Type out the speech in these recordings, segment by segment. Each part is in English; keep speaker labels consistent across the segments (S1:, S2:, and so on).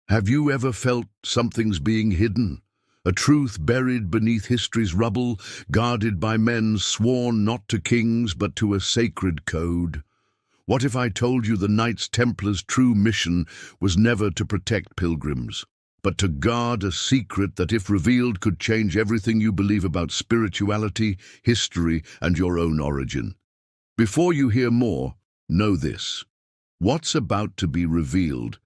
S1: Have you ever felt something's being hidden? A truth buried beneath history's rubble, guarded by men sworn not to kings but to a sacred code? What if I told you the Knights Templar's true mission was never to protect pilgrims, but to guard a secret that, if revealed, could change everything you believe about spirituality, history, and your own origin? Before you hear more, know this. What's about to be revealed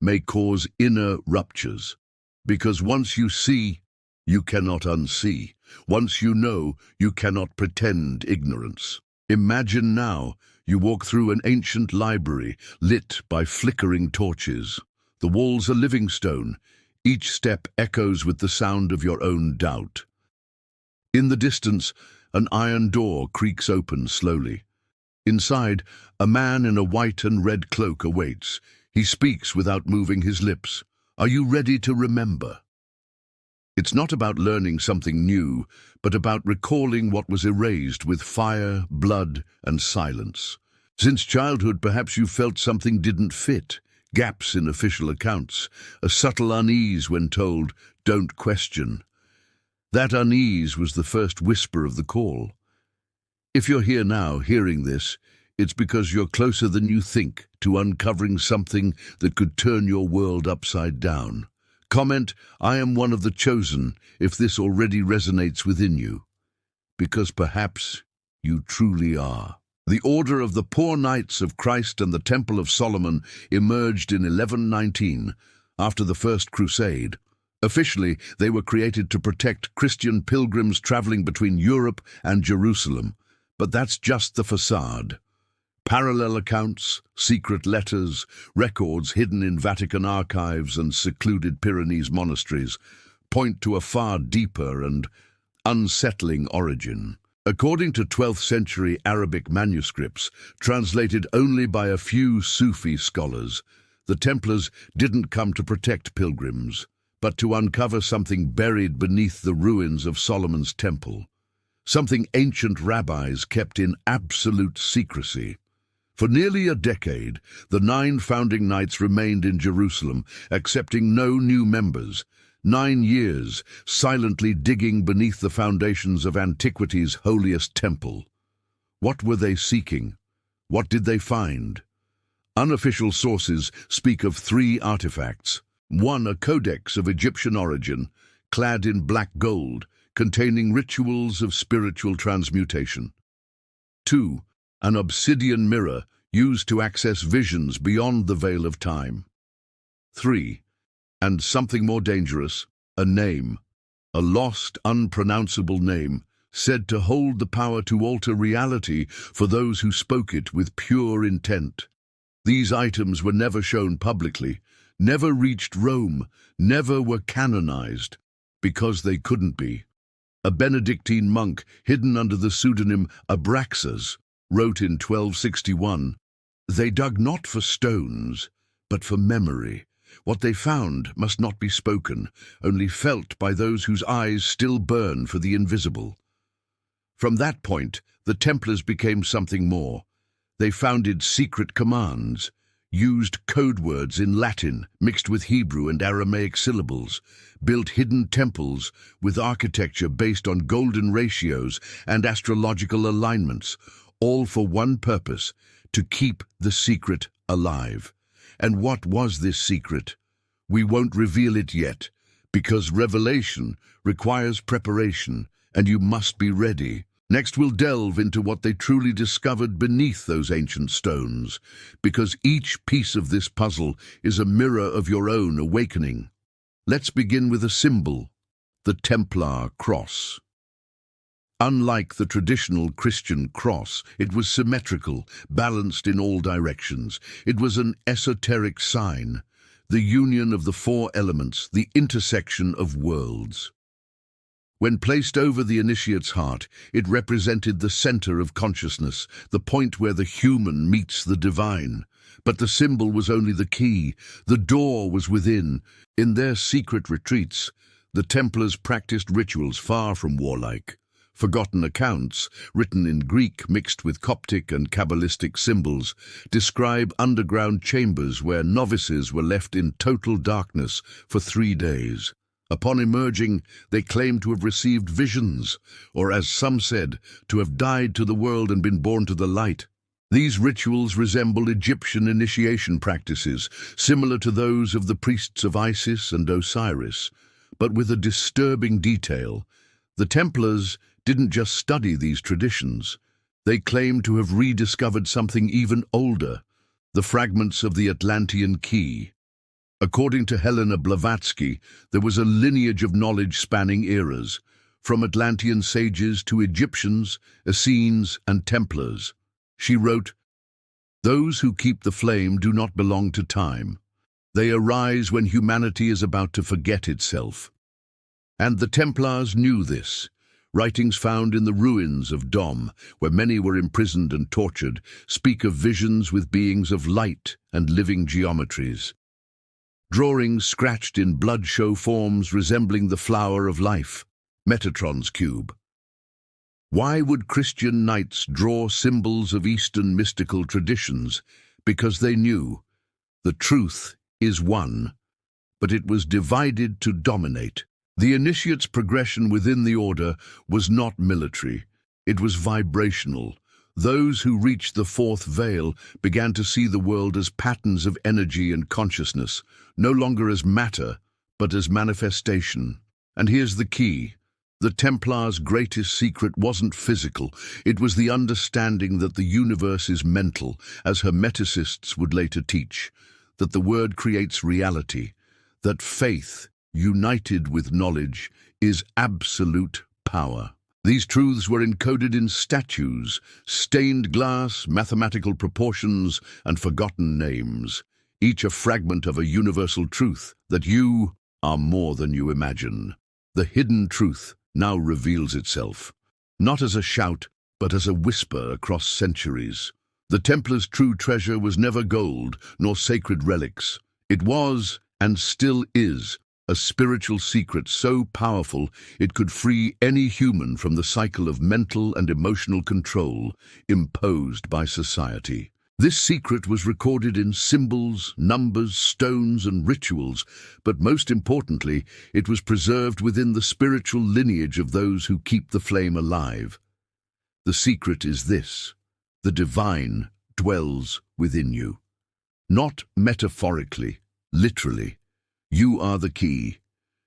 S1: may cause inner ruptures, because once you see, you cannot unsee. Once you know, you cannot pretend ignorance. Imagine now you walk through an ancient library lit by flickering torches. The walls are living stone. Each step echoes with the sound of your own doubt. In the distance, an iron door creaks open slowly. Inside, a man in a white and red cloak awaits. He speaks without moving his lips. Are you ready to remember? It's not about learning something new, but about recalling what was erased with fire, blood, and silence. Since childhood, perhaps you felt something didn't fit. Gaps in official accounts, a subtle unease when told, "Don't question." That unease was the first whisper of the call. If you're here now, hearing this, it's because you're closer than you think to uncovering something that could turn your world upside down. Comment, "I am one of the chosen," if this already resonates within you, because perhaps you truly are. The Order of the Poor Knights of Christ and the Temple of Solomon emerged in 1119, after the First Crusade. Officially, they were created to protect Christian pilgrims traveling between Europe and Jerusalem, but that's just the facade. Parallel accounts, secret letters, records hidden in Vatican archives and secluded Pyrenees monasteries point to a far deeper and unsettling origin. According to 12th century Arabic manuscripts, translated only by a few Sufi scholars, the Templars didn't come to protect pilgrims, but to uncover something buried beneath the ruins of Solomon's temple, something ancient rabbis kept in absolute secrecy. For nearly a decade, the 9 founding knights remained in Jerusalem, accepting no new members. 9 years, silently digging beneath the foundations of antiquity's holiest temple. What were they seeking? What did they find? Unofficial sources speak of 3 artifacts. 1, a codex of Egyptian origin, clad in black gold, containing rituals of spiritual transmutation. 2, an obsidian mirror used to access visions beyond the veil of time. 3, and something more dangerous, a name, a lost, unpronounceable name, said to hold the power to alter reality for those who spoke it with pure intent. These items were never shown publicly, never reached Rome, never were canonized, because they couldn't be. A Benedictine monk, hidden under the pseudonym Abraxas, wrote in 1261, "They dug not for stones, but for memory. What they found must not be spoken, only felt by those whose eyes still burn for the invisible." From that point, the Templars became something more. They founded secret commands, used code words in Latin mixed with Hebrew and Aramaic syllables, built hidden temples with architecture based on golden ratios and astrological alignments, all for one purpose: to keep the secret alive. And what was this secret? We won't reveal it yet, because revelation requires preparation, and you must be ready. Next, we'll delve into what they truly discovered beneath those ancient stones, because each piece of this puzzle is a mirror of your own awakening. Let's begin with a symbol, the Templar cross. Unlike the traditional Christian cross, it was symmetrical, balanced in all directions. It was an esoteric sign, the union of the 4 elements, the intersection of worlds. When placed over the initiate's heart, it represented the center of consciousness, the point where the human meets the divine. But the symbol was only the key. The door was within. In their secret retreats, the Templars practiced rituals far from warlike. Forgotten accounts, written in Greek mixed with Coptic and Kabbalistic symbols, describe underground chambers where novices were left in total darkness for 3 days. Upon emerging, they claimed to have received visions, or as some said, to have died to the world and been born to the light. These rituals resemble Egyptian initiation practices, similar to those of the priests of Isis and Osiris, but with a disturbing detail. The Templars didn't just study these traditions. They claimed to have rediscovered something even older, the fragments of the Atlantean key. According to Helena Blavatsky, there was a lineage of knowledge spanning eras, from Atlantean sages to Egyptians, Essenes, and Templars. She wrote, "Those who keep the flame do not belong to time. They arise when humanity is about to forget itself." And the Templars knew this. Writings found in the ruins of Dom, where many were imprisoned and tortured, speak of visions with beings of light and living geometries. Drawings scratched in blood show forms resembling the flower of life, Metatron's cube. Why would Christian knights draw symbols of Eastern mystical traditions? Because they knew the truth is one, but it was divided to dominate. The initiate's progression within the order was not military, it was vibrational. Those who reached the fourth veil began to see the world as patterns of energy and consciousness, no longer as matter, but as manifestation. And here's the key. The Templars' greatest secret wasn't physical, it was the understanding that the universe is mental, as hermeticists would later teach, that the word creates reality, that faith, united with knowledge, is absolute power. These truths were encoded in statues, stained glass, mathematical proportions, and forgotten names, each a fragment of a universal truth, that you are more than you imagine. The hidden truth now reveals itself, not as a shout, but as a whisper across centuries. The Templars' true treasure was never gold, nor sacred relics. It was, and still is, a spiritual secret so powerful it could free any human from the cycle of mental and emotional control imposed by society. This secret was recorded in symbols, numbers, stones, and rituals, but most importantly, it was preserved within the spiritual lineage of those who keep the flame alive. The secret is this: the divine dwells within you. Not metaphorically, literally. You are the key.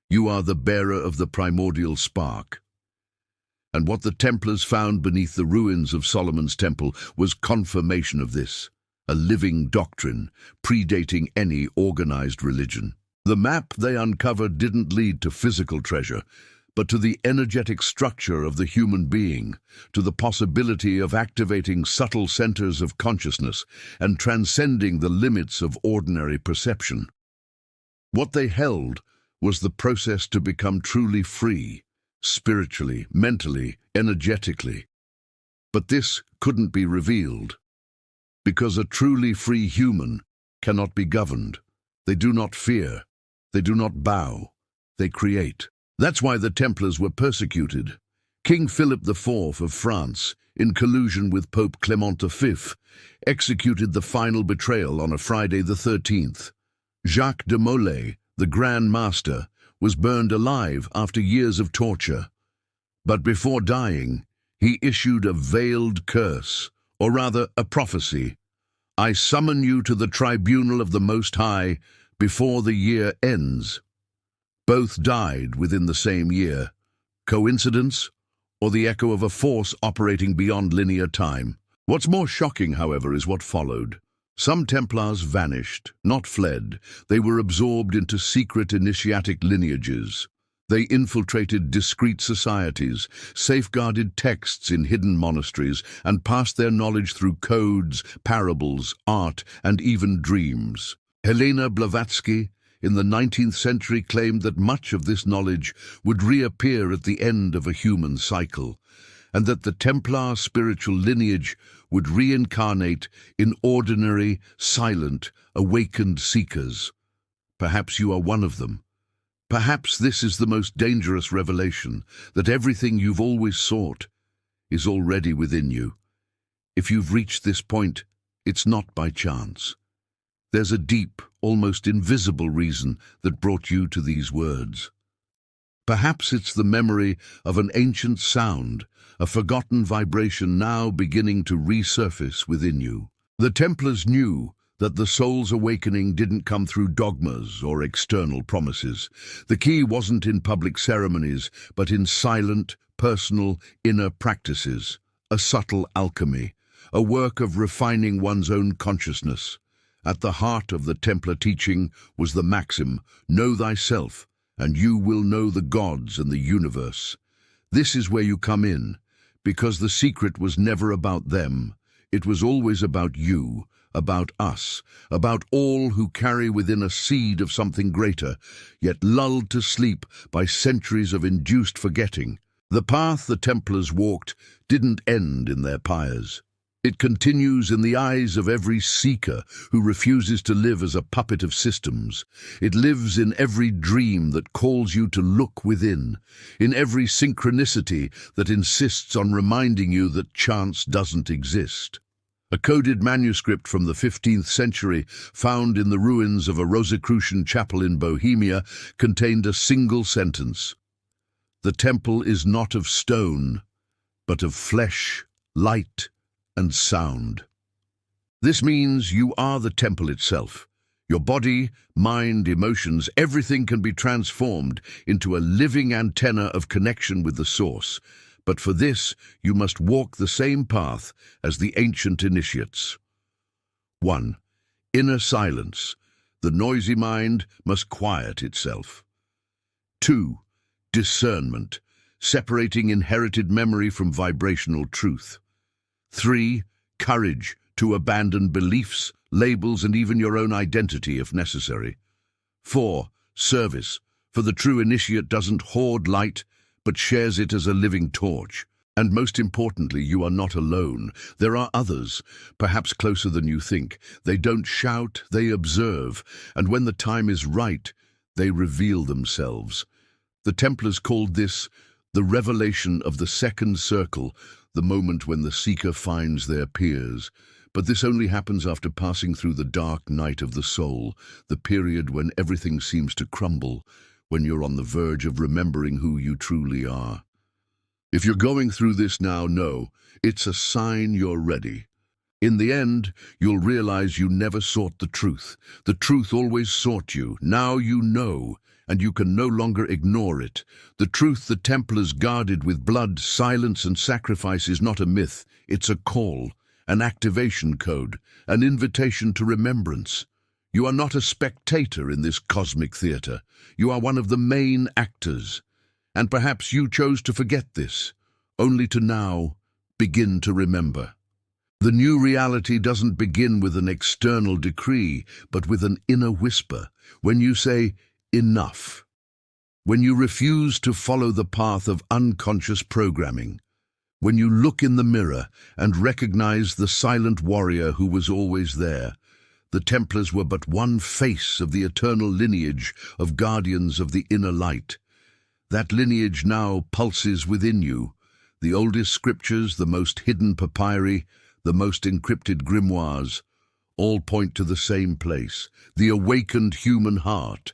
S1: You are the bearer of the primordial spark. And what the Templars found beneath the ruins of Solomon's Temple was confirmation of this, a living doctrine, predating any organized religion. The map they uncovered didn't lead to physical treasure, but to the energetic structure of the human being, to the possibility of activating subtle centers of consciousness and transcending the limits of ordinary perception. What they held was the process to become truly free, spiritually, mentally, energetically. But this couldn't be revealed, because a truly free human cannot be governed. They do not fear, they do not bow, they create. That's why the Templars were persecuted. King Philip IV of France, in collusion with Pope Clement V, executed the final betrayal on a Friday the 13th. Jacques de Molay, the Grand Master, was burned alive after years of torture. But before dying, he issued a veiled curse, or rather a prophecy. "I summon you to the tribunal of the Most High before the year ends." Both died within the same year. Coincidence, or the echo of a force operating beyond linear time? What's more shocking, however, is what followed. Some Templars vanished, not fled. They were absorbed into secret initiatic lineages. They infiltrated discreet societies, safeguarded texts in hidden monasteries, and passed their knowledge through codes, parables, art, and even dreams. Helena Blavatsky, in the 19th century, claimed that much of this knowledge would reappear at the end of a human cycle, and that the Templar spiritual lineage would reincarnate in ordinary, silent, awakened seekers. Perhaps you are one of them. Perhaps this is the most dangerous revelation, that everything you've always sought is already within you. If you've reached this point, it's not by chance. There's a deep, almost invisible reason that brought you to these words. Perhaps it's the memory of an ancient sound, a forgotten vibration now beginning to resurface within you. The Templars knew that the soul's awakening didn't come through dogmas or external promises. The key wasn't in public ceremonies, but in silent, personal, inner practices, a subtle alchemy, a work of refining one's own consciousness. At the heart of the Templar teaching was the maxim, "Know thyself, and you will know the gods and the universe." This is where you come in, because the secret was never about them. It was always about you, about us, about all who carry within a seed of something greater, yet lulled to sleep by centuries of induced forgetting. The path the Templars walked didn't end in their pyres. It continues in the eyes of every seeker who refuses to live as a puppet of systems. It lives in every dream that calls you to look within, in every synchronicity that insists on reminding you that chance doesn't exist. A coded manuscript from the 15th century, found in the ruins of a Rosicrucian chapel in Bohemia, contained a single sentence: "The temple is not of stone, but of flesh, light, and sound." This means you are the temple itself. Your body, mind, emotions, everything can be transformed into a living antenna of connection with the source. But for this, you must walk the same path as the ancient initiates. 1. Inner silence. The noisy mind must quiet itself. 2. Discernment. Separating inherited memory from vibrational truth. 3. Courage, to abandon beliefs, labels, and even your own identity if necessary. 4. Service, for the true initiate doesn't hoard light, but shares it as a living torch. And most importantly, you are not alone. There are others, perhaps closer than you think. They don't shout, they observe, and when the time is right, they reveal themselves. The Templars called this the revelation of the second circle, the moment when the seeker finds their peers. But this only happens after passing through the dark night of the soul, the period when everything seems to crumble, when you're on the verge of remembering who you truly are. If you're going through this now, know, it's a sign you're ready. In the end, you'll realize you never sought the truth. The truth always sought you. Now you know, and you can no longer ignore it. The truth the Templars guarded with blood, silence, and sacrifice is not a myth. It's a call, an activation code, an invitation to remembrance. You are not a spectator in this cosmic theater. You are one of the main actors. And perhaps you chose to forget this, only to now begin to remember. The new reality doesn't begin with an external decree, but with an inner whisper. When you say, "Enough." When you refuse to follow the path of unconscious programming. When you look in the mirror and recognize the silent warrior who was always there. The Templars were but one face of the eternal lineage of guardians of the inner light. That lineage now pulses within you. The oldest scriptures, the most hidden papyri, the most encrypted grimoires, all point to the same place, the awakened human heart.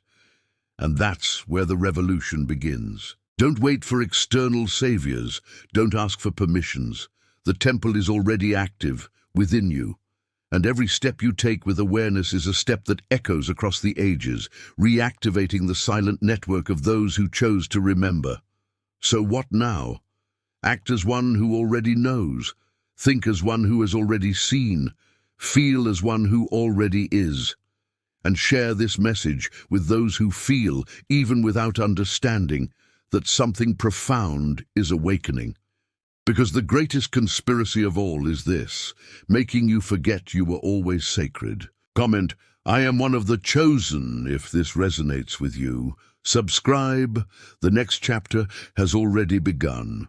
S1: And that's where the revolution begins. Don't wait for external saviors. Don't ask for permissions. The temple is already active within you. And every step you take with awareness is a step that echoes across the ages, reactivating the silent network of those who chose to remember. So what now? Act as one who already knows. Think as one who has already seen. Feel as one who already is. And share this message with those who feel, even without understanding, that something profound is awakening. Because the greatest conspiracy of all is this, making you forget you were always sacred. Comment, "I am one of the chosen," if this resonates with you. Subscribe. The next chapter has already begun.